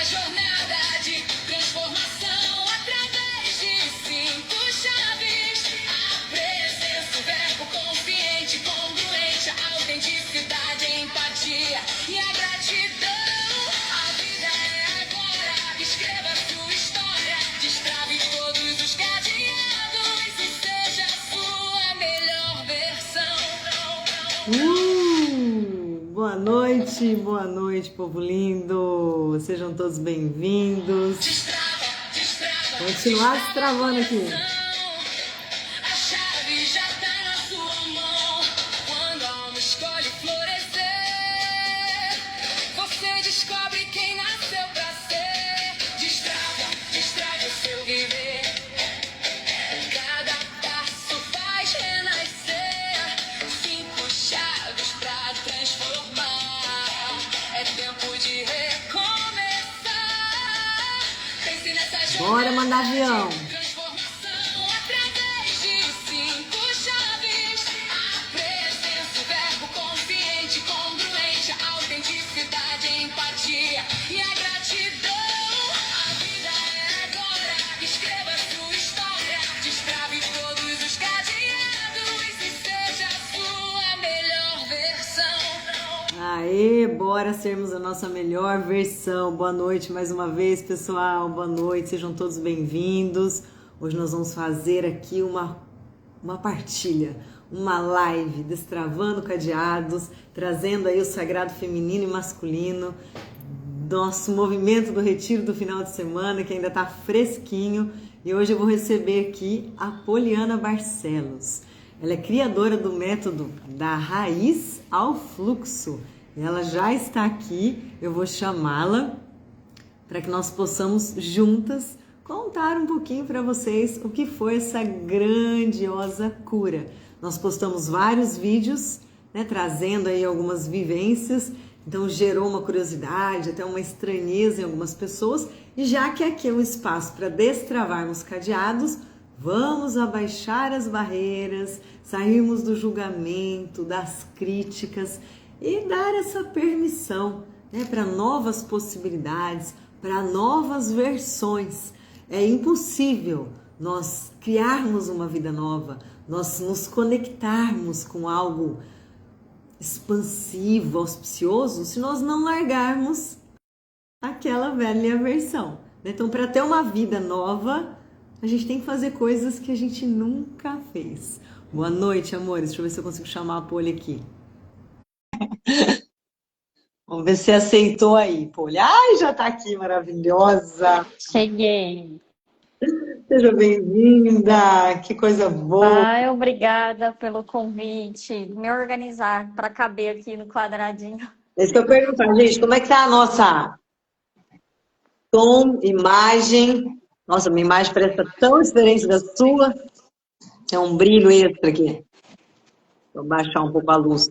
jornada de transformação através de cinco chaves. A presença, o verbo consciente, congruente, a autenticidade, a empatia e a gratidão. A vida é agora, escreva sua história, destrave todos os cadeados e seja a sua melhor versão. Boa noite, povo lindo. Sejam todos bem-vindos. Continuar destravando aqui. A chave já tá na sua mão. Quando a alma escolhe florescer, você descobre quem nasceu pra ser. Destrava o seu viver. Cada passo faz renascer. Cinco chaves pra transformar. É tempo de recomeçar. Pense nessa jornada. Bora mandar avião. Transformação através de cinco chaves. A presença, o verbo consciente, congruente, a autenticidade, a empatia e a gratidão. A vida é agora, escreva sua história, destrave todos os cadeados e seja a sua melhor versão. Aê, bora sermos a nossa melhor versão. Boa noite mais uma vez, pessoal. Boa noite, sejam todos bem-vindos. Hoje nós vamos fazer aqui uma partilha, uma live, destravando cadeados, trazendo aí o sagrado feminino e masculino, nosso movimento do retiro do final de semana, que ainda está fresquinho. E hoje eu vou receber aqui a Poliana Barcelos. Ela é criadora do método da raiz ao fluxo. Ela já está aqui, eu vou chamá-la para que nós possamos juntas contar um pouquinho para vocês o que foi essa grandiosa cura. Nós postamos vários vídeos, né, trazendo aí algumas vivências, então gerou uma curiosidade, até uma estranheza em algumas pessoas, e já que aqui é um espaço para destravarmos cadeados, vamos abaixar as barreiras, sairmos do julgamento, das críticas e dar essa permissão, né, para novas possibilidades, para novas versões. É impossível nós criarmos uma vida nova, nós nos conectarmos com algo expansivo, auspicioso, se nós não largarmos aquela velha versão. Então, para ter uma vida nova, a gente tem que fazer coisas que a gente nunca fez. Boa noite, amores. Deixa eu ver se eu consigo chamar a Poli aqui. Vamos ver se aceitou aí, Poli. Ai, já tá aqui, maravilhosa. Cheguei. Seja bem-vinda. Que coisa boa. Ai, obrigada pelo convite. Me organizar para caber aqui no quadradinho. Deixa eu perguntar, gente, como é que tá a nossa tom, imagem? Nossa, minha imagem parece estar tão diferente da sua. Tem um brilho extra aqui. Vou baixar um pouco a luz.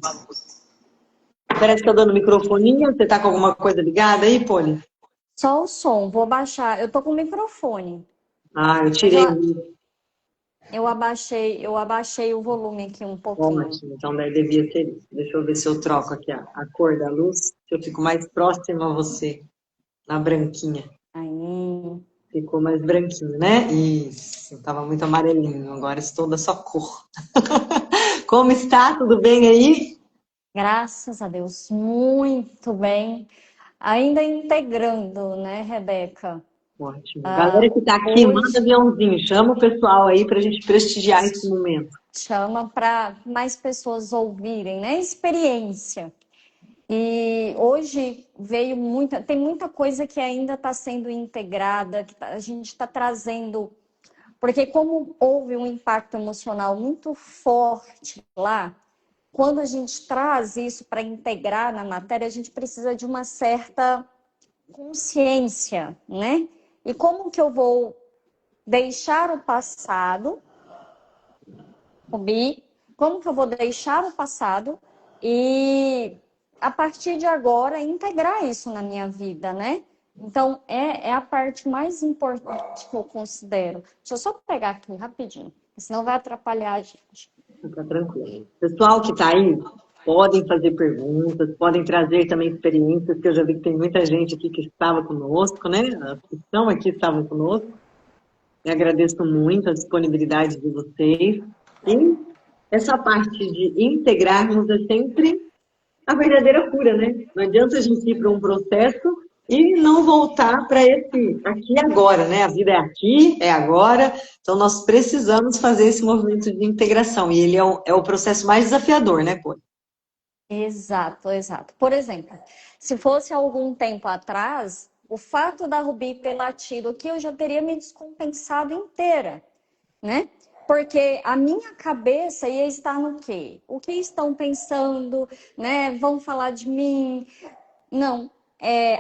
Parece que tá dando microfonia. Você tá com alguma coisa ligada aí, Poli? Só o som, vou baixar. Eu tô com o microfone. Ah, eu tirei. Eu abaixei o volume aqui um pouquinho. Ótimo, então daí devia ser isso. Deixa eu ver se eu troco aqui a cor da luz, se eu fico mais próxima a você, na branquinha. Aí. Ficou mais branquinho, né? Isso, tava muito amarelinho, agora estou da sua cor. Como está? Tudo bem aí? Graças a Deus, muito bem. Ainda integrando, né, Rebeca? Ótimo. Galera que tá aqui, manda aviãozinho, chama o pessoal aí pra gente prestigiar esse momento. Chama para mais pessoas ouvirem, né? Experiência. E hoje tem muita coisa que ainda está sendo integrada, que a gente está trazendo, porque como houve um impacto emocional muito forte lá, quando a gente traz isso para integrar na matéria, a gente precisa de uma certa consciência, né? E como que eu vou deixar o passado, como que eu vou deixar o passado e a partir de agora integrar isso na minha vida, né? Então, é a parte mais importante que eu considero. Deixa eu só pegar aqui rapidinho, senão vai atrapalhar a gente. Fica tranquilo. Pessoal que tá aí, podem fazer perguntas, podem trazer também experiências, que eu já vi que tem muita gente aqui que estava conosco, né? As que estão aqui estavam conosco. Eu agradeço muito a disponibilidade de vocês. E essa parte de integrarmos é sempre a verdadeira cura, né? Não adianta a gente ir para um processo e não voltar para esse aqui e agora, né? A vida é aqui, é agora. Então, nós precisamos fazer esse movimento de integração. E ele é o processo mais desafiador, né, Pô? Exato, exato. Por exemplo, se fosse algum tempo atrás, o fato da Rubi ter latido aqui, eu já teria me descompensado inteira, né? Porque a minha cabeça ia estar no quê? O que estão pensando, né? Vão falar de mim? Não.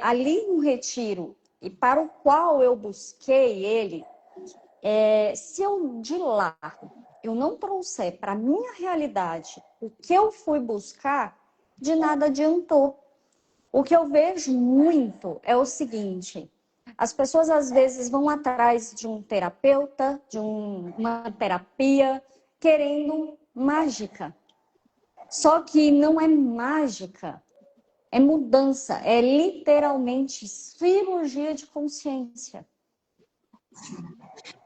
Ali no retiro, e para o qual eu busquei ele, se eu de lá eu não trouxer para a minha realidade o que eu fui buscar, de nada adiantou. O que eu vejo muito é o seguinte: as pessoas às vezes vão atrás de um terapeuta, de uma terapia, querendo mágica. Só que não é mágica, é mudança, é literalmente cirurgia de consciência.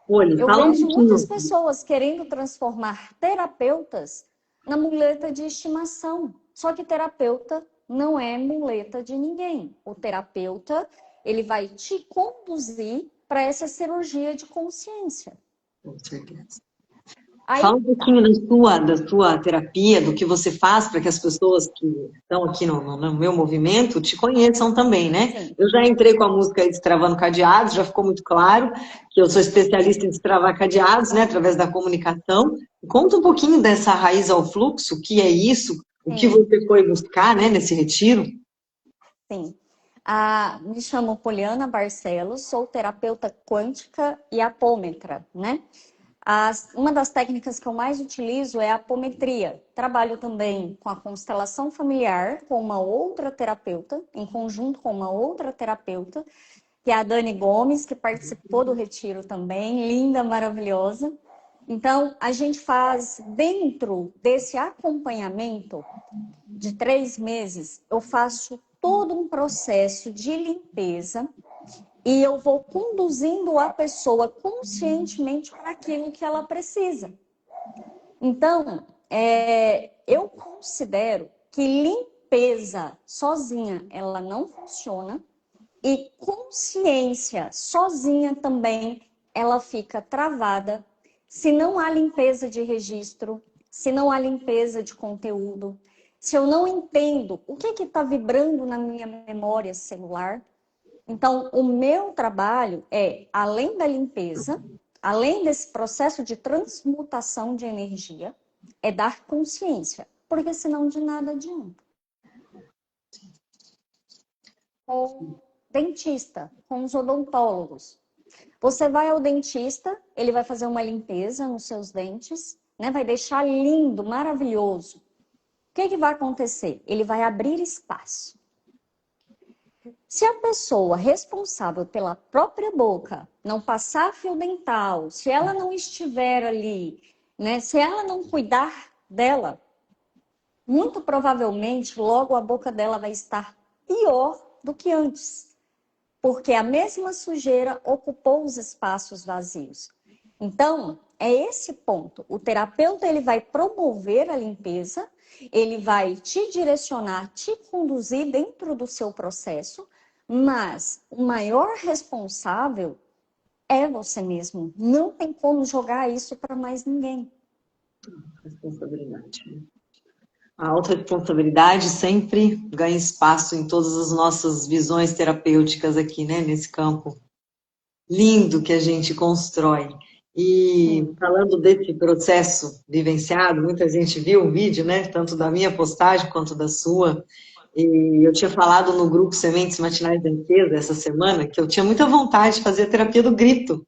Olha, Eu fala um vejo muitas pouquinho. pessoas querendo transformar terapeutas na muleta de estimação. Só que terapeuta não é muleta de ninguém. O terapeuta, ele vai te conduzir para essa cirurgia de consciência. Com certeza. Aí Fala um pouquinho da sua terapia, do que você faz para que as pessoas que estão aqui no meu movimento te conheçam também, né? sim, Eu já entrei com a música aí Destravando Cadeados, já ficou muito claro que eu sou especialista em destravar cadeados, né, através da comunicação. Conta um pouquinho dessa raiz ao fluxo, o que é isso, o que sim, você foi buscar, né, nesse retiro. sim. Me chamo Poliana Barcelos, sou terapeuta quântica e apômetra, né? Uma das técnicas que eu mais utilizo é a apometria. Trabalho também com a constelação familiar, com uma outra terapeuta, em conjunto com uma outra terapeuta, que é a Dani Gomes, que participou do retiro também, linda, maravilhosa. Então, a gente faz, dentro desse acompanhamento de 3 meses, eu faço todo um processo de limpeza e eu vou conduzindo a pessoa conscientemente para aquilo que ela precisa. Então, eu considero que limpeza sozinha ela não funciona e consciência sozinha também ela fica travada se não há limpeza de registro, se não há limpeza de conteúdo, se eu não entendo o que está vibrando na minha memória celular. Então, o meu trabalho é, além da limpeza, além desse processo de transmutação de energia, é dar consciência, porque senão de nada adianta. Com dentista, com os odontólogos. Você vai ao dentista, ele vai fazer uma limpeza nos seus dentes, né? Vai deixar lindo, maravilhoso. O que vai acontecer? Ele vai abrir espaço. Se a pessoa responsável pela própria boca não passar fio dental, se ela não estiver ali, né, se ela não cuidar dela, muito provavelmente logo a boca dela vai estar pior do que antes, porque a mesma sujeira ocupou os espaços vazios. Então, é esse ponto. O terapeuta ele vai promover a limpeza, ele vai te direcionar, te conduzir dentro do seu processo, mas o maior responsável é você mesmo. Não tem como jogar isso para mais ninguém. Responsabilidade. A autorresponsabilidade sempre ganha espaço em todas as nossas visões terapêuticas aqui, né, nesse campo lindo que a gente constrói. E falando desse processo vivenciado, muita gente viu o vídeo, né, tanto da minha postagem quanto da sua. E eu tinha falado no grupo Sementes Matinais da Empresa essa semana que eu tinha muita vontade de fazer a terapia do grito,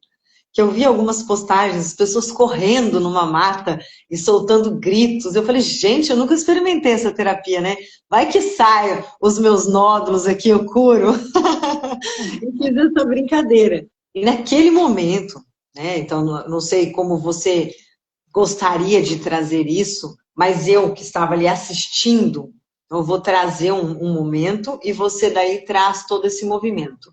que eu vi algumas postagens, pessoas correndo numa mata e soltando gritos. Eu falei, gente, eu nunca experimentei essa terapia, né? Vai que saia os meus nódulos aqui, eu curo. E fiz essa brincadeira. E naquele momento, né? Então, não sei como você gostaria de trazer isso, mas eu que estava ali assistindo, eu vou trazer um momento e você daí traz todo esse movimento.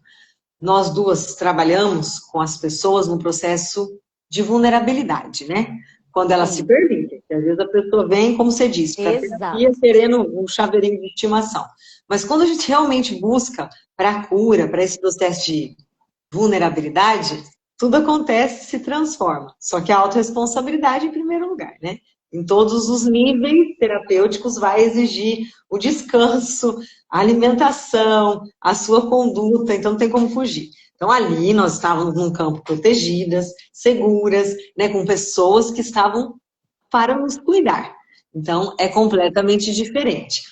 Nós duas trabalhamos com as pessoas no processo de vulnerabilidade, né? Quando elas se Sim, permitem. Porque às vezes a pessoa vem, como você disse, para terapia exato. querendo um chaveirinho de estimação. Mas quando a gente realmente busca para a cura, para esse processo de vulnerabilidade, tudo acontece, se transforma. Só que a autorresponsabilidade em primeiro lugar, né? Em todos os níveis terapêuticos vai exigir o descanso, a alimentação, a sua conduta, então não tem como fugir. Então ali nós estávamos num campo protegidas, seguras, né, com pessoas que estavam para nos cuidar. Então é completamente diferente.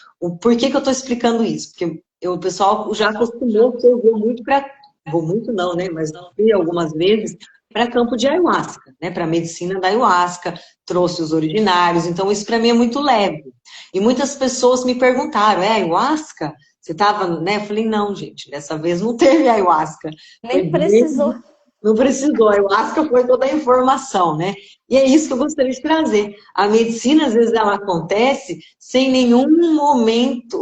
Por que que eu estou explicando isso? Porque o pessoal já acostumou que eu vou muito para vou muito não, né? Mas fui algumas vezes para campo de ayahuasca, né? Para a medicina da ayahuasca, trouxe os originários, então isso para mim é muito leve. E muitas pessoas me perguntaram, é ayahuasca? Você estava, né? Eu falei, não, gente, dessa vez não teve ayahuasca. Foi Nem precisou. não precisou, a ayahuasca foi toda a informação, né? E é isso que eu gostaria de trazer. A medicina, às vezes, ela acontece sem nenhum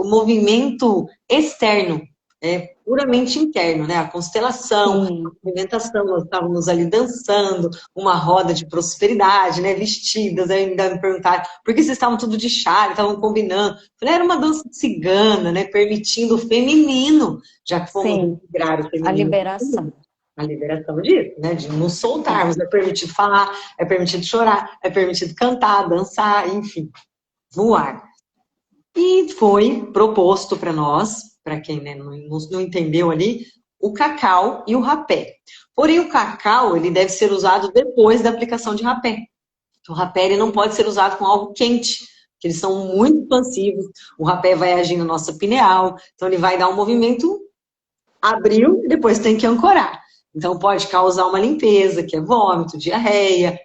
movimento externo. É puramente interno, né? A constelação, a Sim, movimentação, nós estávamos ali dançando, uma roda de prosperidade, né? Vestidas, aí ainda me perguntaram por que vocês estavam tudo de chale, estavam combinando. Eu falei, era uma dança cigana, né? Permitindo o feminino, já que fomos sim, integrar o a feminino. liberação. A liberação disso, né? De nos Sim. soltarmos. É permitido falar, é permitido chorar, é permitido cantar, dançar, enfim, voar. E foi proposto para nós, para quem né, não entendeu ali, o cacau e o rapé. Porém, o cacau ele deve ser usado depois da aplicação de rapé. O rapé ele não pode ser usado com algo quente, porque eles são muito expansivos. O rapé vai agir na nossa pineal, então ele vai dar um movimento, abriu e depois tem que ancorar. Então pode causar uma limpeza, que é vômito, diarreia,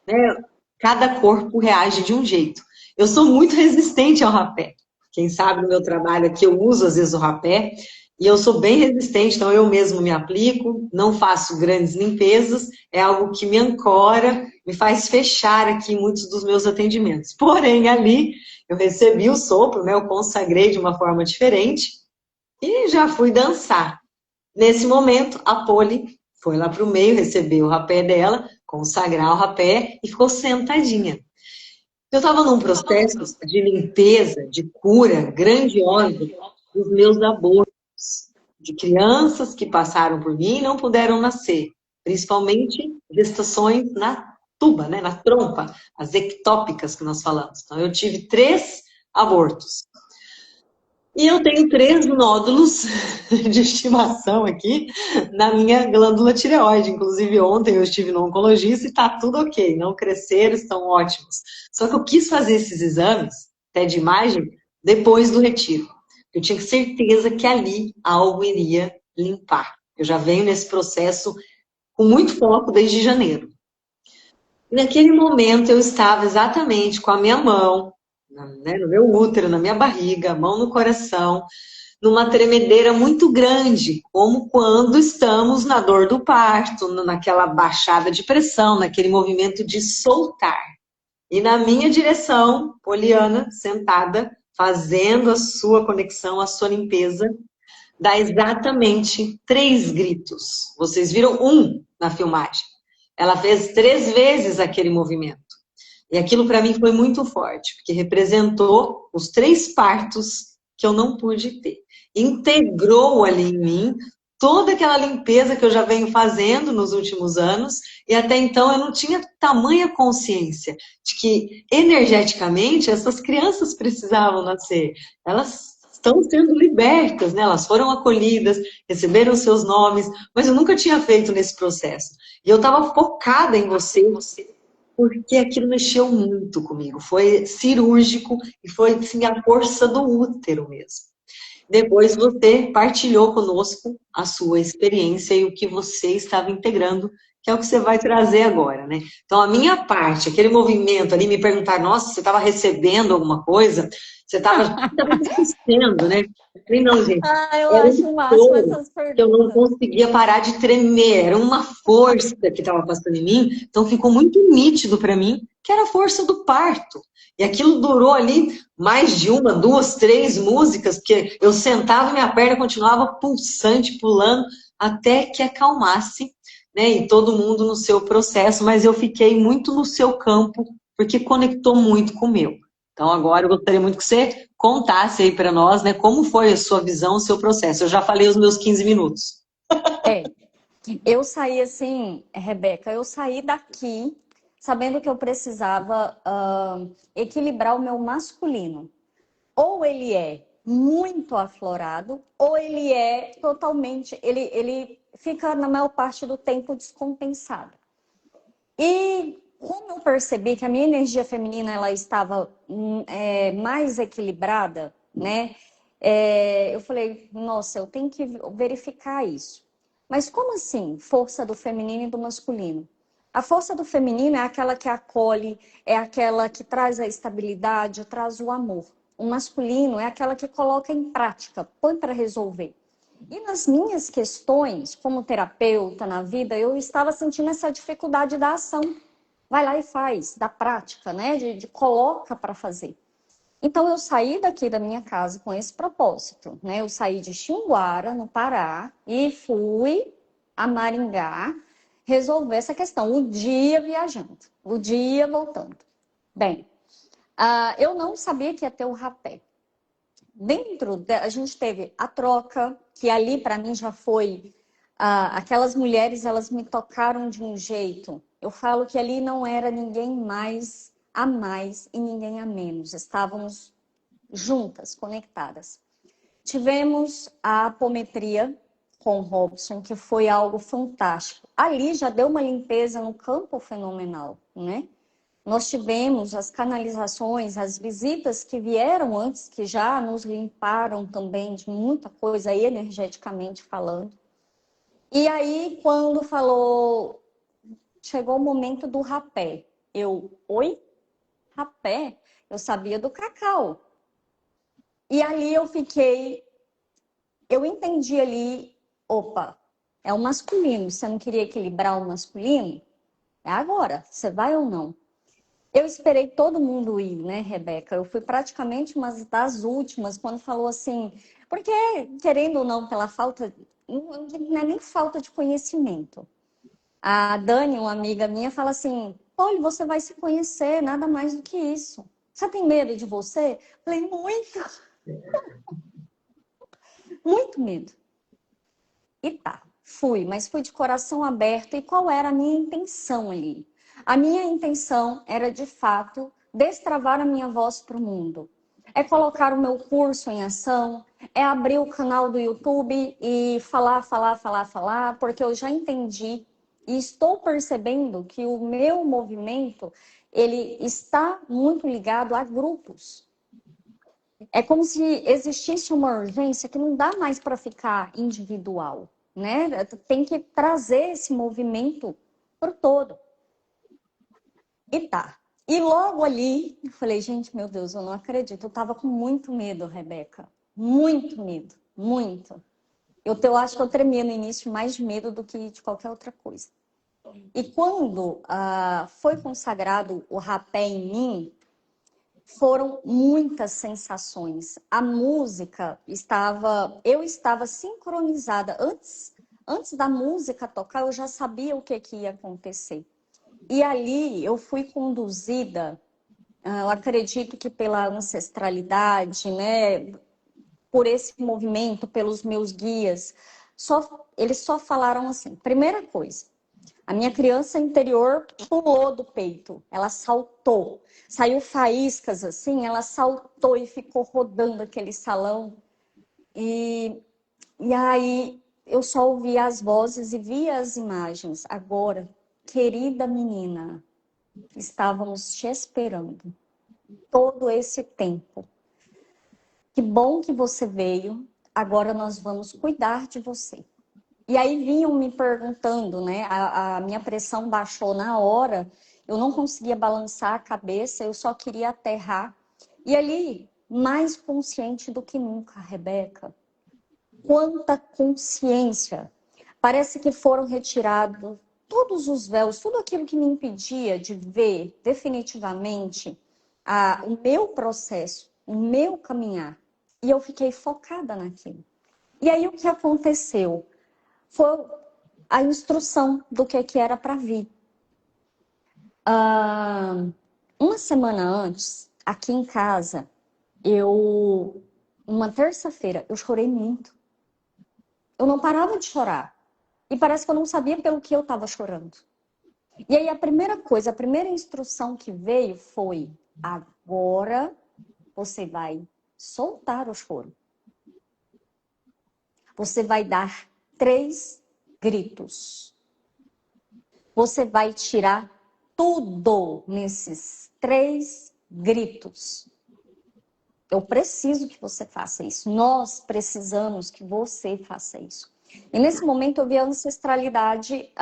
né? Cada corpo reage de um jeito. Eu sou muito resistente ao rapé. Quem sabe no meu trabalho aqui eu uso às vezes o rapé e eu sou bem resistente, então eu mesmo me aplico, não faço grandes limpezas, é algo que me ancora, me faz fechar aqui muitos dos meus atendimentos. Porém, ali eu recebi o sopro, né? Eu consagrei de uma forma diferente e já fui dançar. Nesse momento, a Poli foi lá para o meio, recebeu o rapé dela, consagrar o rapé e ficou sentadinha. Eu estava num processo de limpeza, de cura grandiosa dos meus abortos, de crianças que passaram por mim e não puderam nascer, principalmente gestações na tuba, né, na trompa, as ectópicas que nós falamos. Então, eu tive 3 abortos. E eu tenho 3 nódulos de estimação aqui na minha glândula tireoide. Inclusive, ontem eu estive no oncologista e está tudo ok. Não cresceram, estão ótimos. Só que eu quis fazer esses exames, até de imagem, depois do retiro. Eu tinha certeza que ali algo iria limpar. Eu já venho nesse processo com muito foco desde janeiro. E naquele momento eu estava exatamente com a minha mão, né, no meu útero, na minha barriga, mão no coração, numa tremedeira muito grande, como quando estamos na dor do parto, naquela baixada de pressão, naquele movimento de soltar. E na minha direção, Poliana, sentada, fazendo a sua conexão, a sua limpeza, dá exatamente 3 gritos. Vocês viram um na filmagem. Ela fez 3 vezes aquele movimento. E aquilo para mim foi muito forte, porque representou os 3 partos que eu não pude ter. Integrou ali em mim toda aquela limpeza que eu já venho fazendo nos últimos anos, e até então eu não tinha tamanha consciência de que, energeticamente, essas crianças precisavam nascer. Elas estão sendo libertas, né? Elas foram acolhidas, receberam seus nomes, mas eu nunca tinha feito nesse processo. E eu estava focada em você, porque aquilo mexeu muito comigo. Foi cirúrgico e foi assim, a força do útero mesmo. Depois você partilhou conosco a sua experiência e o que você estava integrando, que é o que você vai trazer agora, né? Então, a minha parte, aquele movimento ali, me perguntar, nossa, você estava recebendo alguma coisa? Você estava acontecendo, né? Eu falei, não, gente, Ah, eu era acho um o máximo choro essas que eu não perguntas. conseguia parar de tremer, era uma força que estava passando em mim, então ficou muito nítido para mim que era a força do parto. E aquilo durou ali mais de uma, duas, três músicas, porque eu sentava e minha perna continuava pulsante, pulando, até que acalmasse, né? E todo mundo no seu processo, mas eu fiquei muito no seu campo, porque conectou muito com o meu. Então agora eu gostaria muito que você contasse aí para nós, né, como foi a sua visão, o seu processo. Eu já falei os meus 15 minutos. É, eu saí assim, Rebeca, eu saí daqui sabendo que eu precisava equilibrar o meu masculino. Ou ele é muito aflorado, ou ele é totalmente, ele fica na maior parte do tempo descompensado. E como eu percebi que a minha energia feminina ela estava mais equilibrada, né? Eu falei, nossa, eu tenho que verificar isso. Mas como assim, força do feminino e do masculino? A força do feminino é aquela que acolhe, é aquela que traz a estabilidade, traz o amor. O masculino é aquela que coloca em prática, põe para resolver. E nas minhas questões, como terapeuta na vida, eu estava sentindo essa dificuldade da ação. Vai lá e faz, da prática, né? De coloca para fazer. Então, eu saí daqui da minha casa com esse propósito, né? Eu saí de Xinguara, no Pará, e fui a Maringá resolver essa questão. O dia viajando, o dia voltando. Bem, eu não sabia que ia ter o rapé. A gente teve a troca, que ali para mim já foi... aquelas mulheres, elas me tocaram de um jeito. Eu falo que ali não era ninguém mais a mais e ninguém a menos. Estávamos juntas, conectadas. Tivemos a apometria com o Robson, que foi algo fantástico. Ali já deu uma limpeza no campo fenomenal, né? Nós tivemos as canalizações, as visitas que vieram antes, que já nos limparam também de muita coisa, energeticamente falando. E aí, quando chegou o momento do rapé, oi? Rapé? Eu sabia do cacau. E ali eu entendi ali, opa, é o masculino, você não queria equilibrar o masculino? É agora, você vai ou não? Eu esperei todo mundo ir, né, Rebeca? Eu fui praticamente uma das últimas quando falou assim, porque, querendo ou não, pela falta, não é nem falta de conhecimento. A Dani, uma amiga minha, fala assim, olha, você vai se conhecer, nada mais do que isso. Você tem medo de você? Falei, muito, muito medo. E tá, fui, mas fui de coração aberto. E qual era a minha intenção ali? A minha intenção era, de fato, destravar a minha voz para o mundo. É colocar o meu curso em ação, é abrir o canal do YouTube e falar, porque eu já entendi e estou percebendo que o meu movimento, ele está muito ligado a grupos. É como se existisse uma urgência que não dá mais para ficar individual, né? Tem que trazer esse movimento pro todo. E tá. E logo ali, eu falei, gente, meu Deus, eu não acredito. Eu tava com muito medo, Rebeca. Muito medo, muito. Eu acho que eu tremia no início mais de medo do que de qualquer outra coisa. E quando foi consagrado o rapé em mim, foram muitas sensações. A música eu estava sincronizada. Antes da música tocar, eu já sabia o que ia acontecer. E ali eu fui conduzida, eu acredito que pela ancestralidade, né? Por esse movimento, pelos meus guias. Eles só falaram assim, primeira coisa, a minha criança interior pulou do peito, ela saltou, saiu faíscas assim, ela saltou e ficou rodando aquele salão. E aí eu só ouvia as vozes e via as imagens. Agora, querida menina, estávamos te esperando todo esse tempo. Que bom que você veio, agora nós vamos cuidar de você. E aí vinham me perguntando, né? A minha pressão baixou na hora, eu não conseguia balançar a cabeça, eu só queria aterrar. E ali, mais consciente do que nunca, Rebeca. Quanta consciência! Parece que foram retirados todos os véus, tudo aquilo que me impedia de ver definitivamente o meu processo, o meu caminhar. E eu fiquei focada naquilo. E aí o que aconteceu? Foi a instrução do que era para vir. Uma semana antes, aqui em casa, uma terça-feira, eu chorei muito. Eu não parava de chorar. E parece que eu não sabia pelo que eu estava chorando. E aí a primeira coisa, a primeira instrução que veio foi: agora você vai soltar o choro. Você vai dar 3 gritos. Você vai tirar tudo nesses 3 gritos. Eu preciso que você faça isso. Nós precisamos que você faça isso. E nesse momento eu vi a ancestralidade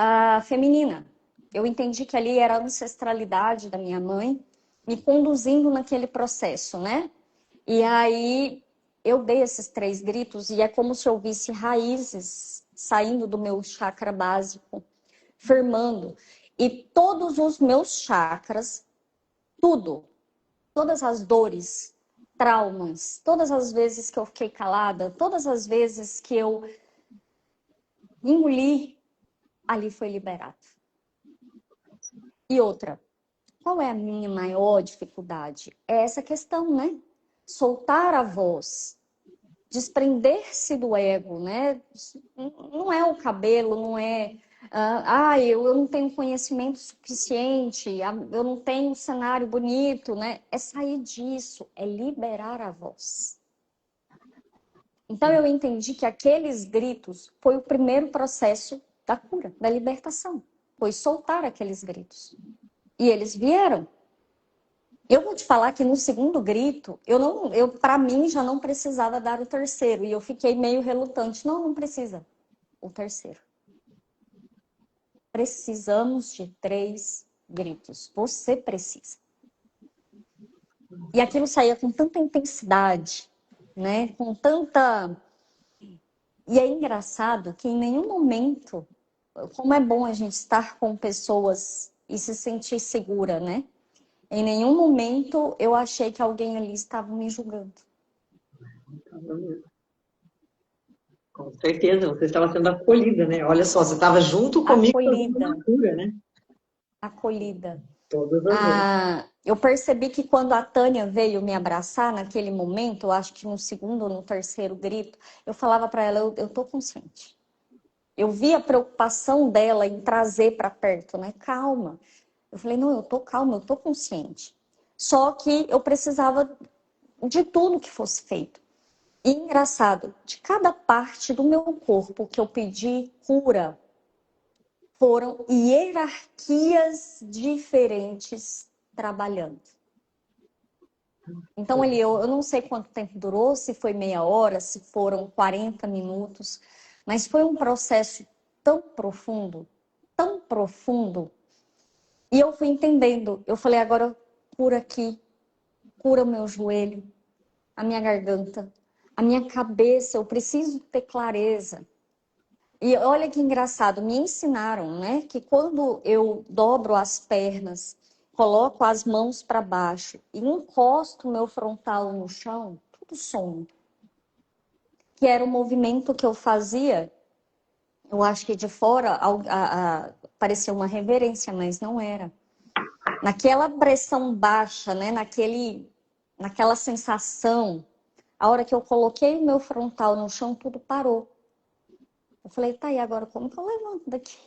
feminina. Eu entendi que ali era a ancestralidade da minha mãe me conduzindo naquele processo, né? E aí eu dei esses 3 gritos e é como se eu visse raízes saindo do meu chakra básico, firmando. E todos os meus chakras, todas as dores, traumas, todas as vezes que eu fiquei calada, todas as vezes que eu engoli, ali foi liberado. E outra, qual é a minha maior dificuldade? É essa questão, né? Soltar a voz, desprender-se do ego, né? Não é o cabelo, não é... eu não tenho conhecimento suficiente, eu não tenho um cenário bonito, né? É sair disso, é liberar a voz. Então eu entendi que aqueles gritos foi o primeiro processo da cura, da libertação. Foi soltar aqueles gritos. E eles vieram. Eu vou te falar que no segundo grito, para mim já não precisava dar o terceiro. E eu fiquei meio relutante. Não precisa o terceiro. Precisamos de 3 gritos. Você precisa. E aquilo saía com tanta intensidade, né? Com tanta... E é engraçado que em nenhum momento, como é bom a gente estar com pessoas e se sentir segura, né? Em nenhum momento eu achei que alguém ali estava me julgando. Com certeza, você estava sendo acolhida, né? Olha só, você estava junto comigo fazendo Acolhida, uma cura, né? acolhida. Todas as vezes. Eu percebi que quando a Tânia veio me abraçar naquele momento, eu acho que no segundo ou no terceiro grito, eu falava para ela, eu tô consciente. Eu vi a preocupação dela em trazer para perto, né? Calma. Eu falei, não, eu tô calma, eu tô consciente. Só que eu precisava de tudo que fosse feito. E engraçado, de cada parte do meu corpo que eu pedi cura, foram hierarquias diferentes trabalhando. Então, eu não sei quanto tempo durou, se foi meia hora, se foram 40 minutos, mas foi um processo tão profundo, e eu fui entendendo. Eu falei, agora cura aqui, cura o meu joelho, a minha garganta, a minha cabeça, eu preciso ter clareza. E olha que engraçado, me ensinaram, né, que quando eu dobro as pernas, coloco as mãos para baixo e encosto o meu frontal no chão, tudo some. Que era o movimento que eu fazia, eu acho que de fora parecia uma reverência, mas não era. Naquela pressão baixa, né, naquela sensação, a hora que eu coloquei o meu frontal no chão, tudo parou. Eu falei, tá, e agora como que eu levanto daqui?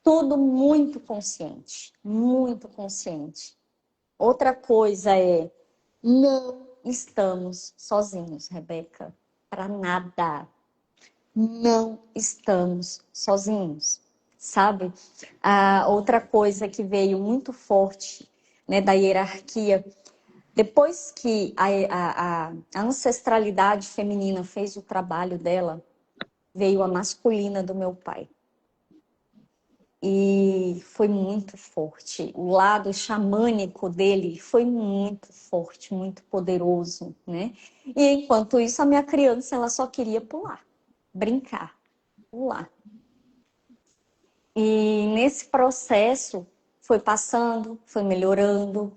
Tudo muito consciente, muito consciente. Outra coisa é, não estamos sozinhos, Rebeca, para nada. Não estamos sozinhos, sabe? Outra coisa que veio muito forte, né, da hierarquia, depois que a ancestralidade feminina fez o trabalho dela, veio a masculina do meu pai. E foi muito forte. O lado xamânico dele foi muito forte, muito poderoso, né? E enquanto isso, a minha criança, ela só queria pular, brincar, pular. E nesse processo foi passando, foi melhorando.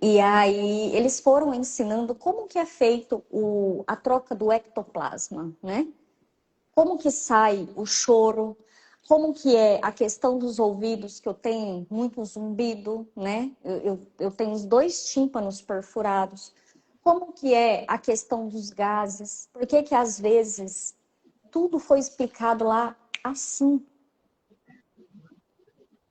E aí eles foram ensinando como que é feito a troca do ectoplasma, né? Como que sai o choro, como que é a questão dos ouvidos, que eu tenho muito zumbido, né? Eu tenho os 2 tímpanos perfurados. Como que é a questão dos gases? Por que que às vezes tudo foi explicado lá assim?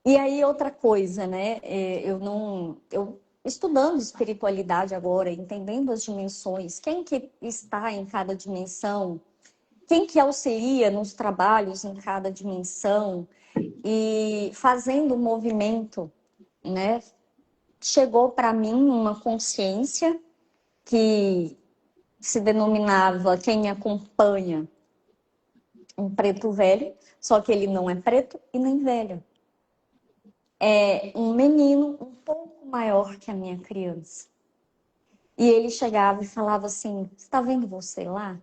E aí outra coisa, né? Eu estudando espiritualidade agora, entendendo as dimensões, quem que está em cada dimensão, quem que auxilia nos trabalhos em cada dimensão e fazendo o movimento, né? Chegou para mim uma consciência que se denominava quem acompanha um preto velho, só que ele não é preto e nem velho. É um menino um pouco maior que a minha criança. E ele chegava e falava assim: está vendo você lá?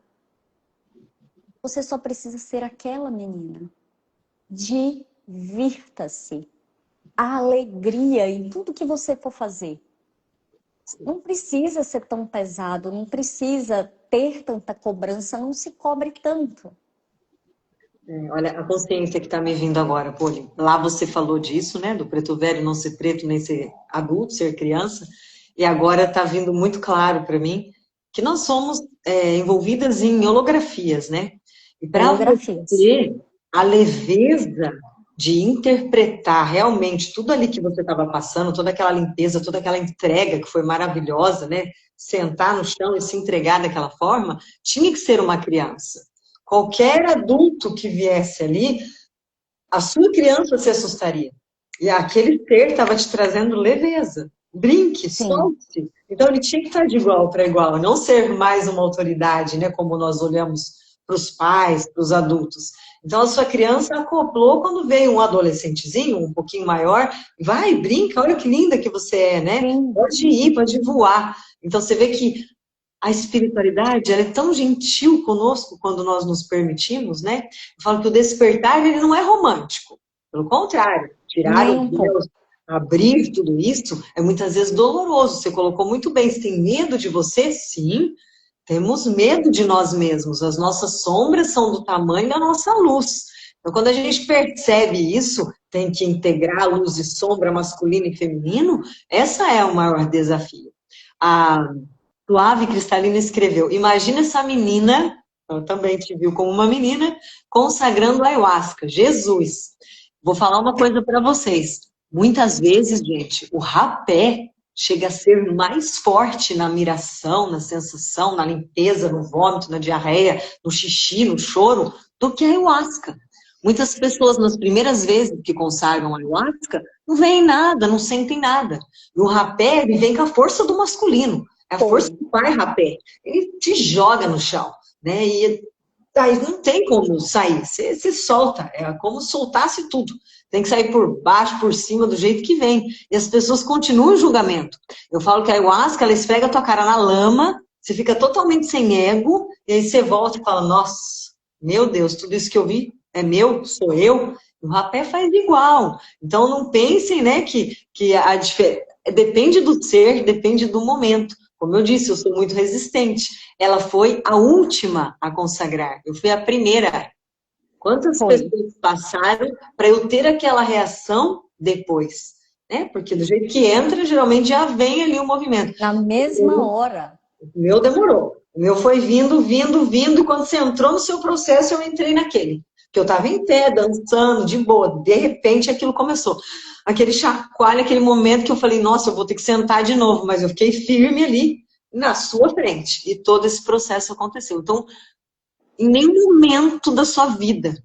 Você só precisa ser aquela menina. Divirta-se. A alegria em tudo que você for fazer. Não precisa ser tão pesado, não precisa ter tanta cobrança, não se cobre tanto. Olha, a consciência que está me vindo agora, Poli. Lá você falou disso, né? Do preto velho não ser preto, nem ser adulto, ser criança. E agora está vindo muito claro para mim que nós somos envolvidas em holografias, né? E para Holografias. você, a leveza de interpretar realmente tudo ali que você estava passando, toda aquela limpeza, toda aquela entrega que foi maravilhosa, né? Sentar no chão e se entregar daquela forma, tinha que ser uma criança. Qualquer adulto que viesse ali, a sua criança se assustaria. E aquele ser estava te trazendo leveza. Brinque, Sim, solte. Então ele tinha que estar de igual para igual, não ser mais uma autoridade, né? Como nós olhamos para os pais, para os adultos. Então a sua criança acoplou quando veio um adolescentezinho, um pouquinho maior, vai, brinca, olha que linda que você é, né? sim, Pode ir, pode voar. Então você vê que a espiritualidade, ela é tão gentil conosco quando nós nos permitimos, né? Eu falo que o despertar, ele não é romântico. Pelo contrário, tirar nem o um pouco. Deus, abrir tudo isso, é muitas vezes doloroso. Você colocou muito bem. Você tem medo de você? Sim. Temos medo de nós mesmos. As nossas sombras são do tamanho da nossa luz. Então, quando a gente percebe isso, tem que integrar luz e sombra masculino e feminino, essa é o maior desafio. A Suave Cristalina escreveu: imagina essa menina, eu também te viu como uma menina, consagrando a ayahuasca. Jesus! Vou falar uma coisa para vocês. Muitas vezes, gente, o rapé chega a ser mais forte na miração, na sensação, na limpeza, no vômito, na diarreia, no xixi, no choro, do que a ayahuasca. Muitas pessoas, nas primeiras vezes que consagram a ayahuasca, não veem nada, não sentem nada. E o rapé, ele vem com a força do masculino. É a força Foi. do pai rapé. Ele te joga no chão, né? E aí não tem como sair. Você solta. É como se soltasse tudo. Tem que sair por baixo, por cima, do jeito que vem. E as pessoas continuam o julgamento. Eu falo que a ayahuasca, ela esfrega a tua cara na lama, você fica totalmente sem ego, e aí você volta e fala: nossa, meu Deus, tudo isso que eu vi é meu, sou eu. O rapé faz igual. Então não pensem, né, que a diferença depende do ser, depende do momento. Como eu disse, eu sou muito resistente. Ela foi a última a consagrar. Eu fui a primeira. Quantas Foi. pessoas passaram para eu ter aquela reação depois? Né? Porque do jeito que entra, geralmente já vem ali o movimento. Na mesma hora. O meu demorou. O meu foi vindo, vindo, vindo, e quando você entrou no seu processo, eu entrei naquele. Que eu estava em pé, dançando, de boa. De repente, aquilo começou. Aquele chacoalho, aquele momento que eu falei: nossa, eu vou ter que sentar de novo. Mas eu fiquei firme ali, na sua frente. E todo esse processo aconteceu. Então, em nenhum momento da sua vida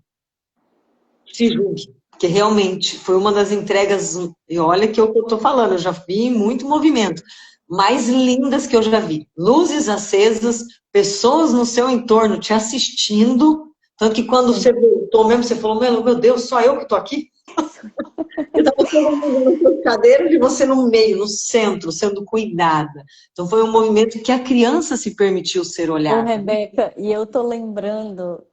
se julgue. Porque realmente foi uma das entregas, e olha que é o que eu estou falando, eu já vi muito movimento, mais lindas que eu já vi. Luzes acesas, pessoas no seu entorno te assistindo, tanto que quando você voltou mesmo, você falou: meu Deus, só eu que estou aqui? Eu estava você levantando as cadeiras e você no meio, no centro, sendo cuidada. Então foi um movimento que a criança se permitiu ser Ô, olhada. Rebeca, e eu tô lembrando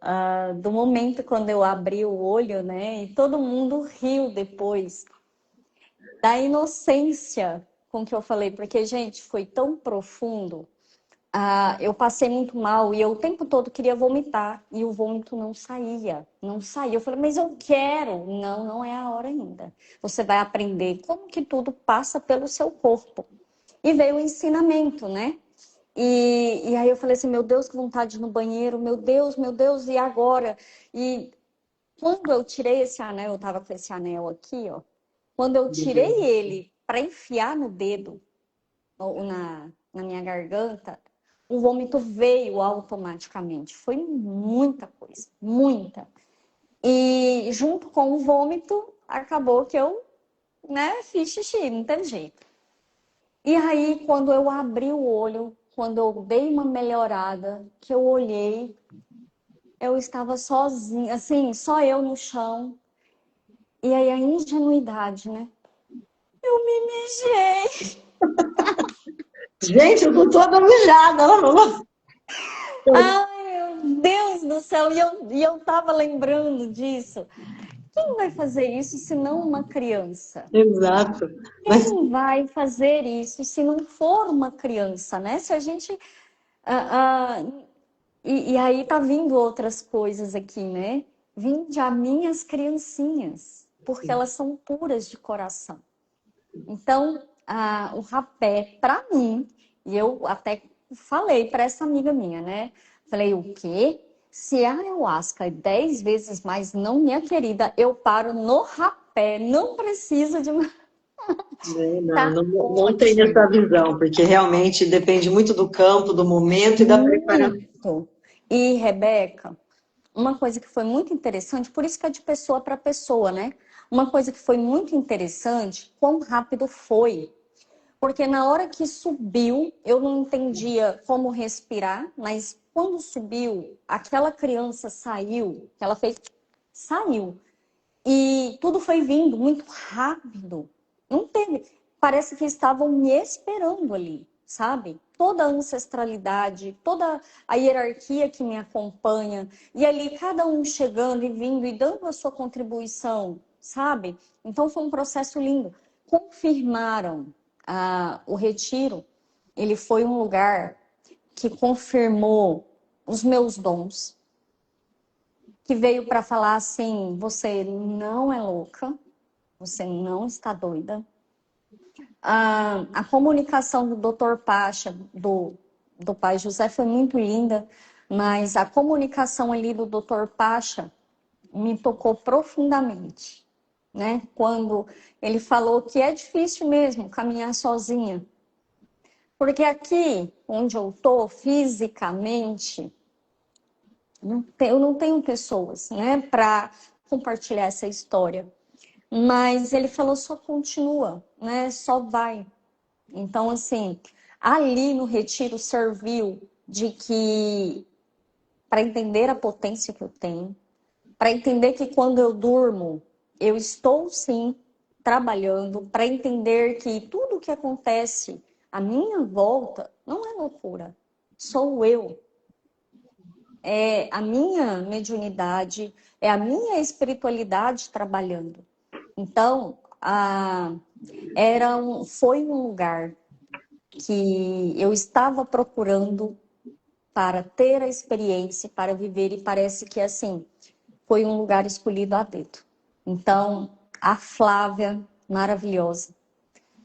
do momento quando eu abri o olho, né? E todo mundo riu depois da inocência com que eu falei, porque, gente, foi tão profundo. Eu passei muito mal e eu o tempo todo queria vomitar e o vômito não saía, não saía. Eu falei, mas eu quero. Não, não é a hora ainda. Você vai aprender como que tudo passa pelo seu corpo. E veio o ensinamento, né? E aí eu falei assim, meu Deus, que vontade de ir no banheiro, meu Deus, e agora? E quando eu tirei esse anel, eu tava com esse anel aqui, ó. Quando eu tirei ele para enfiar no dedo, na minha garganta, o vômito veio automaticamente. Foi muita coisa, muita. E junto com o vômito, acabou que eu, né, fiz xixi, não teve jeito. E aí, quando eu abri o olho, quando eu dei uma melhorada, que eu olhei, eu estava sozinha, assim, só eu no chão. E aí a ingenuidade, né? Eu me mijei. Gente, eu tô toda mijada. Ela falou. Ai, meu Deus do céu! E eu tava lembrando disso. Quem vai fazer isso se não uma criança? Exato. Mas Quem vai fazer isso se não for uma criança, né? Se a gente. ah, ah, e aí tá vindo outras coisas aqui, né? Vinde a minhas criancinhas, porque elas são puras de coração. Então, o rapé, para mim, e eu até falei para essa amiga minha, né? Falei, o quê? Se a ayahuasca é 10 vezes mais, não, minha querida, eu paro no rapé, não preciso de. não, Tá não tem essa ótimo. visão, porque realmente depende muito do campo, do momento e da preparação. Muito. E, Rebeca, uma coisa que foi muito interessante, por isso que é de pessoa para pessoa, né? Uma coisa que foi muito interessante, quão rápido foi. Porque na hora que subiu, eu não entendia como respirar, mas quando subiu, aquela criança saiu, que ela fez, saiu. E tudo foi vindo muito rápido. Não teve. Parece que estavam me esperando ali, sabe? Toda a ancestralidade, toda a hierarquia que me acompanha. E ali cada um chegando e vindo e dando a sua contribuição, sabe? Então foi um processo lindo. Confirmaram o retiro. Ele foi um lugar que confirmou os meus dons, que veio para falar assim: você não é louca, você não está doida. A comunicação do Dr. Pacha, do pai José, foi muito linda, mas a comunicação ali do Dr. Pacha me tocou profundamente, né? Quando ele falou que é difícil mesmo caminhar sozinha, porque aqui onde eu tô fisicamente eu não tenho pessoas, né, para compartilhar essa história. Mas ele falou, só continua, né, só vai. Então, assim, ali no retiro serviu de que, para entender a potência que eu tenho, para entender que quando eu durmo, eu estou sim trabalhando, para entender que tudo o que acontece à minha volta não é loucura, sou eu. É a minha mediunidade, é a minha espiritualidade trabalhando. Então, foi um lugar que eu estava procurando para ter a experiência, para viver, e parece que, assim, foi um lugar escolhido a dedo. Então, a Flávia, maravilhosa.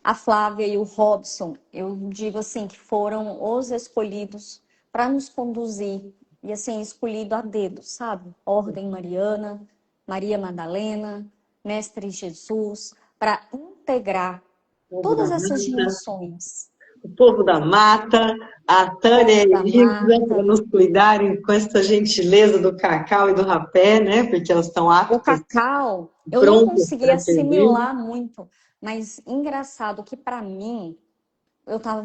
A Flávia e o Robson, eu digo assim, que foram os escolhidos para nos conduzir. E assim, escolhido a dedo, sabe? Ordem Mariana, Maria Madalena, Mestre Jesus, para integrar O povo da todas essas mata, dimensões. o povo da mata, a Tânia e a Povo da Elisa, para mata, nos cuidarem com essa gentileza do cacau e do rapé, né? Porque elas estão o aptas, cacau, eu não prontas consegui para servir. assimilar muito, mas engraçado que para mim, eu tava.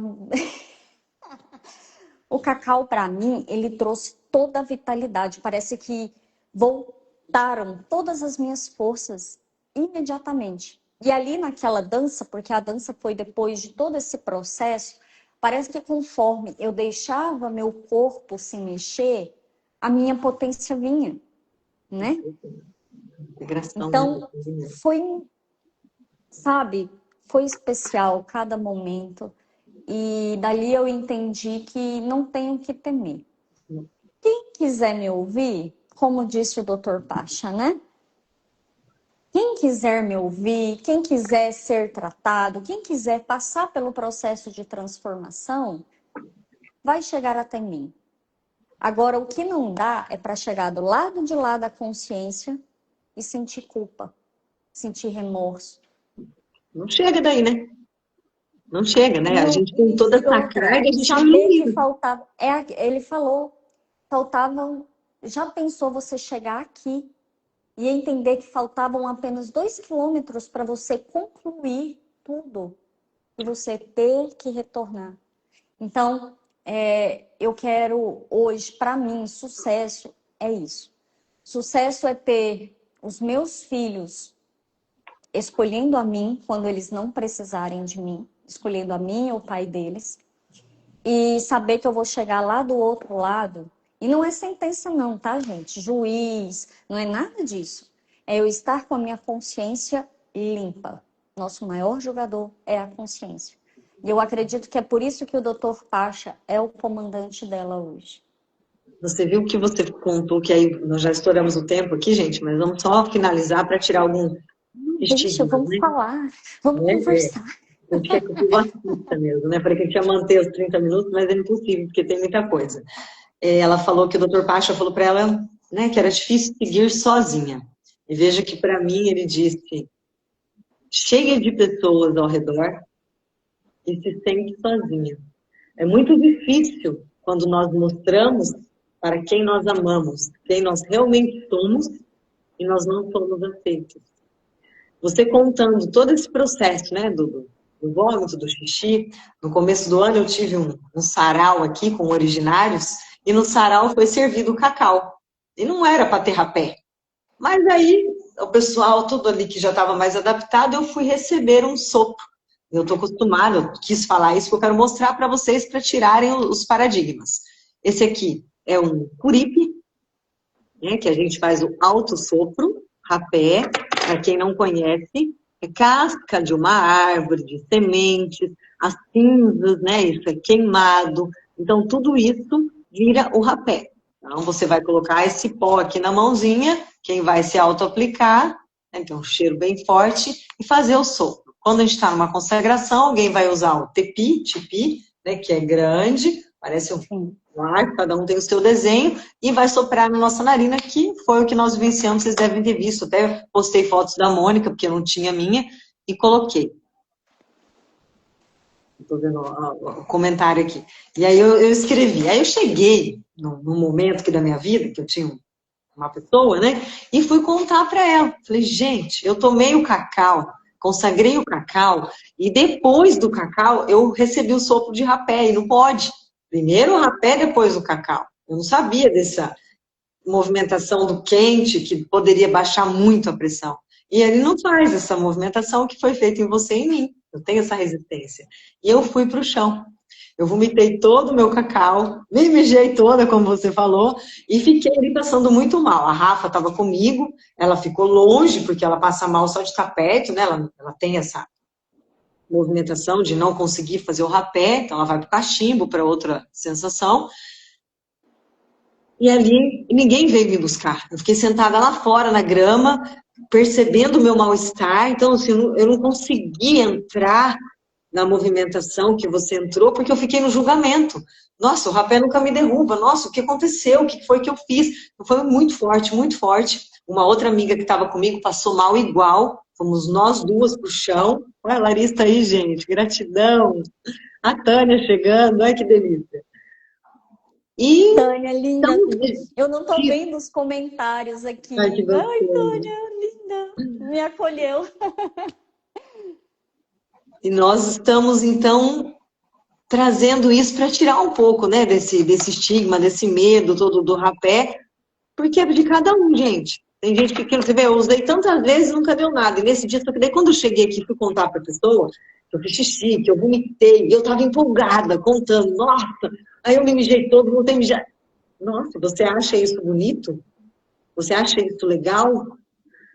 O cacau, para mim, ele trouxe toda a vitalidade. Parece que voltaram todas as minhas forças imediatamente. E ali naquela dança, porque a dança foi depois de todo esse processo, parece que conforme eu deixava meu corpo se mexer, a minha potência vinha, né? Integração, né? Então, foi, sabe, foi especial cada momento. E dali eu entendi que não tenho que temer. Quem quiser me ouvir, como disse o Dr. Pacha, né? Quem quiser me ouvir, quem quiser ser tratado, quem quiser passar pelo processo de transformação, vai chegar até mim. Agora, o que não dá é para chegar do lado de lá da consciência e sentir culpa, sentir remorso. Não chega daí, né? Não chega, né? A Não, gente com toda e essa outra, carga, a gente não saber que ilumina. faltava. Ele falou, faltavam. Já pensou você chegar aqui e entender que faltavam apenas 2 quilômetros para você concluir tudo e você ter que retornar? Então, eu quero hoje, para mim, sucesso é isso. Sucesso é ter os meus filhos escolhendo a mim quando eles não precisarem de mim, escolhendo a mim ou o pai deles, e saber que eu vou chegar lá do outro lado. E não é sentença não, tá, gente? Juiz, não é nada disso. É eu estar com a minha consciência limpa. Nosso maior jogador é a consciência. E eu acredito que é por isso que o Dr. Pacha é o comandante dela hoje. Você viu que você contou, que aí nós já estouramos o tempo aqui, gente, mas vamos só finalizar para tirar algum Deixa, estigma, vamos né? falar, vamos conversar. A gente quer que o povo assista mesmo, né? Falei que a gente ia manter os 30 minutos, mas é impossível, porque tem muita coisa. Ela falou que o Dr. Pacha falou para ela, né, que era difícil seguir sozinha. E veja que para mim ele disse, cheia de pessoas ao redor e se sente sozinha. É muito difícil quando nós mostramos para quem nós amamos, quem nós realmente somos e nós não somos aceitos. Você contando todo esse processo, né, do vômito, do xixi, no começo do ano eu tive um sarau aqui com originários e no sarau foi servido cacau. E não era para ter rapé. Mas aí o pessoal, tudo ali que já estava mais adaptado, eu fui receber um sopro. Eu estou acostumada, eu quis falar isso, porque eu quero mostrar para vocês para tirarem os paradigmas. Esse aqui é um curipe, né, que a gente faz o alto sopro, rapé, para quem não conhece, é casca de uma árvore, de sementes, as cinzas, né, isso é queimado. Então, tudo isso vira o rapé. Então, você vai colocar esse pó aqui na mãozinha, quem vai se auto-aplicar, né, que é um cheiro bem forte, e fazer o sopro. Quando a gente está numa consagração, alguém vai usar o tipi, né, que é grande, parece um ar, cada um tem o seu desenho, e vai soprar na nossa narina, que foi o que nós vivenciamos, vocês devem ter visto. Até postei fotos da Mônica, porque eu não tinha minha, e coloquei. Estou vendo o comentário aqui. E aí eu escrevi. Aí eu cheguei num momento aqui da minha vida, que eu tinha uma pessoa, né? E fui contar para ela. Falei, gente, eu tomei o cacau, consagrei o cacau, e depois do cacau eu recebi o sopro de rapé, e não pode. Primeiro o rapé, depois o cacau. Eu não sabia dessa movimentação do quente, que poderia baixar muito a pressão. E ele não faz essa movimentação que foi feita em você e em mim. Eu tenho essa resistência. E eu fui para o chão. Eu vomitei todo o meu cacau, me mijei toda, como você falou, e fiquei ali passando muito mal. A Rafa estava comigo, ela ficou longe, porque ela passa mal só de estar perto, né? Ela tem essa movimentação de não conseguir fazer o rapé, então ela vai para o cachimbo, para outra sensação. E ali ninguém veio me buscar. Eu fiquei sentada lá fora, na grama, percebendo o meu mal-estar. Então, assim, eu não consegui entrar na movimentação que você entrou, porque eu fiquei no julgamento. Nossa, o rapé nunca me derruba. Nossa, o que aconteceu? O que foi que eu fiz? Foi muito forte, muito forte. Uma outra amiga que estava comigo passou mal igual. Fomos nós duas pro chão. Olha a Larissa aí, gente. Gratidão. A Tânia chegando. Olha que delícia. E Tânia, linda. então, Eu não tô vendo os comentários aqui. ai, que gostoso. Ai, Tânia, linda. Me acolheu. E nós estamos, então, trazendo isso para tirar um pouco, né, desse estigma, desse medo todo do rapé, porque é de cada um, gente. Tem gente que, você vê, eu usei tantas vezes e nunca deu nada. E nesse dia, só que daí quando eu cheguei aqui e fui contar pra pessoa, que eu fiz xixi, que eu vomitei, e eu tava empolgada, contando, nossa, aí eu me mijei todo, não tem mijado. Nossa, você acha isso bonito? Você acha isso legal?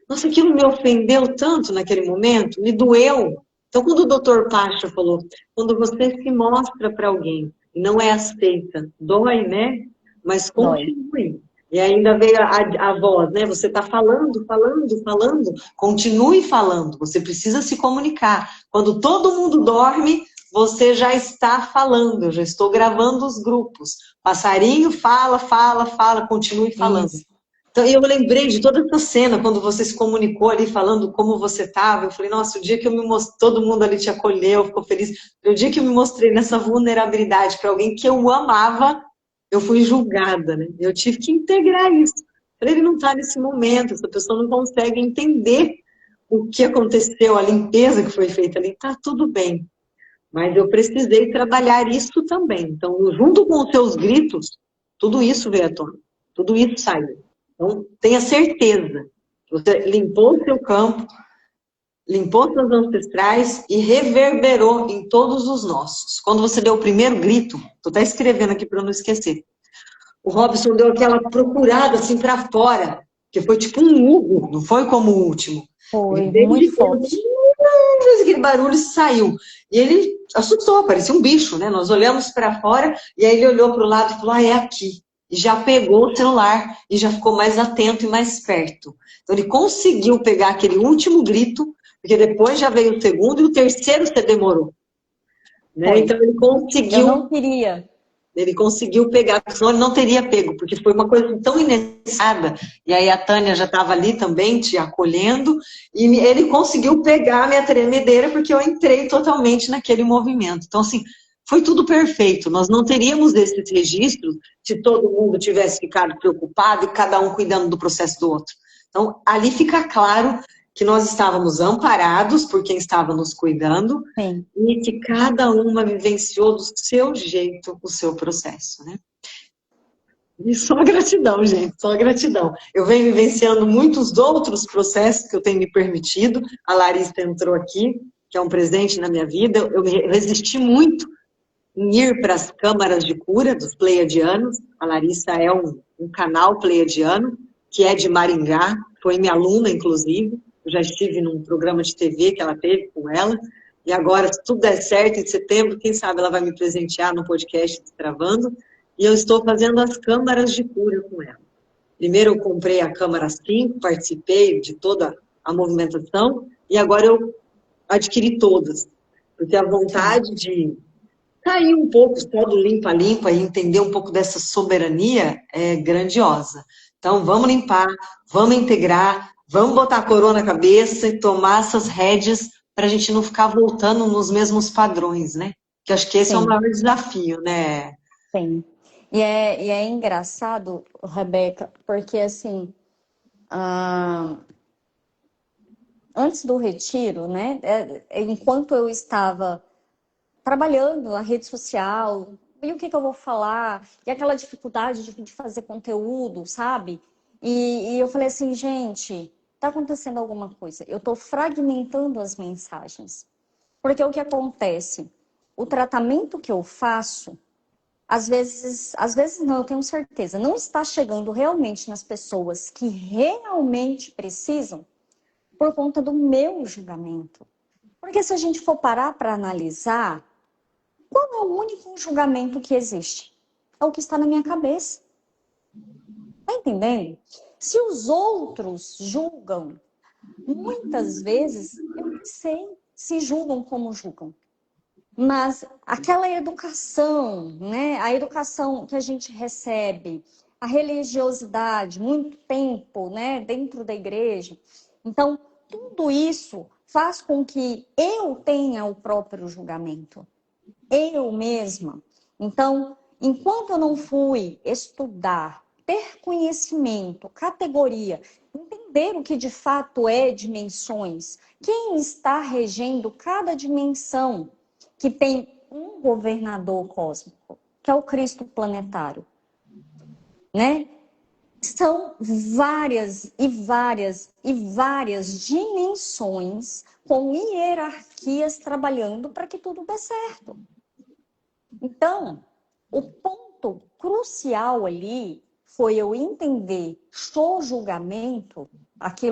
Nossa, aquilo me ofendeu tanto naquele momento, me doeu. Então, quando o doutor Pacha falou, quando você se mostra para alguém e não é aceita, dói, né? Mas Dói. continue. E ainda veio a voz, né? Você está falando, falando, falando. Continue falando. Você precisa se comunicar. Quando todo mundo dorme, você já está falando. Eu já estou gravando os grupos. Passarinho fala, fala, fala, continue falando. Isso. Então, eu lembrei de toda essa cena, quando você se comunicou ali, falando como você estava. Eu falei, nossa, o dia que eu me mostrei, todo mundo ali te acolheu, ficou feliz. O dia que eu me mostrei nessa vulnerabilidade para alguém que eu amava, eu fui julgada, né? Eu tive que integrar isso. Falei, ele não está nesse momento, essa pessoa não consegue entender o que aconteceu, a limpeza que foi feita ali. Está tudo bem. Mas eu precisei trabalhar isso também. Então, junto com os seus gritos, tudo isso veio à tona. Tudo isso saiu. Então, tenha certeza. Você limpou o seu campo, limpou seus ancestrais e reverberou em todos os nossos. Quando você deu o primeiro grito, estou até escrevendo aqui para não esquecer, o Robson deu aquela procurada assim para fora, que foi tipo um urro, não foi como o último. Ele Foi veio muito de dentro, forte. fez aquele barulho e saiu. E ele assustou, parecia um bicho, né? Nós olhamos para fora e aí ele olhou para o lado e falou, ah, é aqui. E já pegou o celular e já ficou mais atento e mais perto. Então ele conseguiu pegar aquele último grito, porque depois já veio o segundo e o terceiro você demorou. Né? Foi. Então ele Eu conseguiu não queria. ele conseguiu pegar, porque senão ele não teria pego, porque foi uma coisa tão inesperada. E aí a Tânia já estava ali também te acolhendo, e ele conseguiu pegar a minha tremedeira, porque eu entrei totalmente naquele movimento. Então, assim, foi tudo perfeito. Nós não teríamos esses registros se todo mundo tivesse ficado preocupado e cada um cuidando do processo do outro. Então, ali fica claro que nós estávamos amparados por quem estava nos cuidando, Sim. e que cada uma vivenciou do seu jeito o seu processo, né? E só gratidão, gente, só gratidão. Eu venho vivenciando muitos outros processos que eu tenho me permitido. A Larissa entrou aqui, que é um presente na minha vida. Eu resisti muito em ir para as câmaras de cura dos pleiadianos. A Larissa é um canal pleiadiano, que é de Maringá, foi minha aluna, inclusive. Eu já estive num programa de TV que ela teve com ela. E agora, se tudo der certo, em setembro, quem sabe ela vai me presentear no podcast Destravando. E eu estou fazendo as câmaras de cura com ela. Primeiro eu comprei a câmara 5, participei de toda a movimentação, e agora eu adquiri todas. Porque a vontade de sair um pouco só do limpa-limpa e entender um pouco dessa soberania é grandiosa. Então, vamos limpar, vamos integrar, vamos botar a coroa na cabeça e tomar essas rédeas para a gente não ficar voltando nos mesmos padrões, né? Que acho que esse é o Sim. maior desafio, né? Sim. E é engraçado, Rebeca, porque assim, ah, antes do retiro, né? Enquanto eu estava trabalhando na rede social, e o que eu vou falar? E aquela dificuldade de fazer conteúdo, sabe? E eu falei assim, gente, tá acontecendo alguma coisa. Eu tô fragmentando as mensagens. Porque o que acontece? O tratamento que eu faço, às vezes não, eu tenho certeza, não está chegando realmente nas pessoas que realmente precisam por conta do meu julgamento. Porque se a gente for parar para analisar, qual é o único julgamento que existe? É o que está na minha cabeça. Tá entendendo? Se os outros julgam, muitas vezes eu nem sei se julgam como julgam. Mas aquela educação, né? A educação que a gente recebe, a religiosidade, muito tempo, né? Dentro da igreja. Então, tudo isso faz com que eu tenha o próprio julgamento. Eu mesma. Então, enquanto eu não fui estudar, ter conhecimento, categoria, entender o que de fato é dimensões, quem está regendo cada dimensão, que tem um governador cósmico, que é o Cristo planetário, né? São várias e várias e várias dimensões com hierarquias trabalhando para que tudo dê certo. Então, o ponto crucial ali foi eu entender, show julgamento, aquilo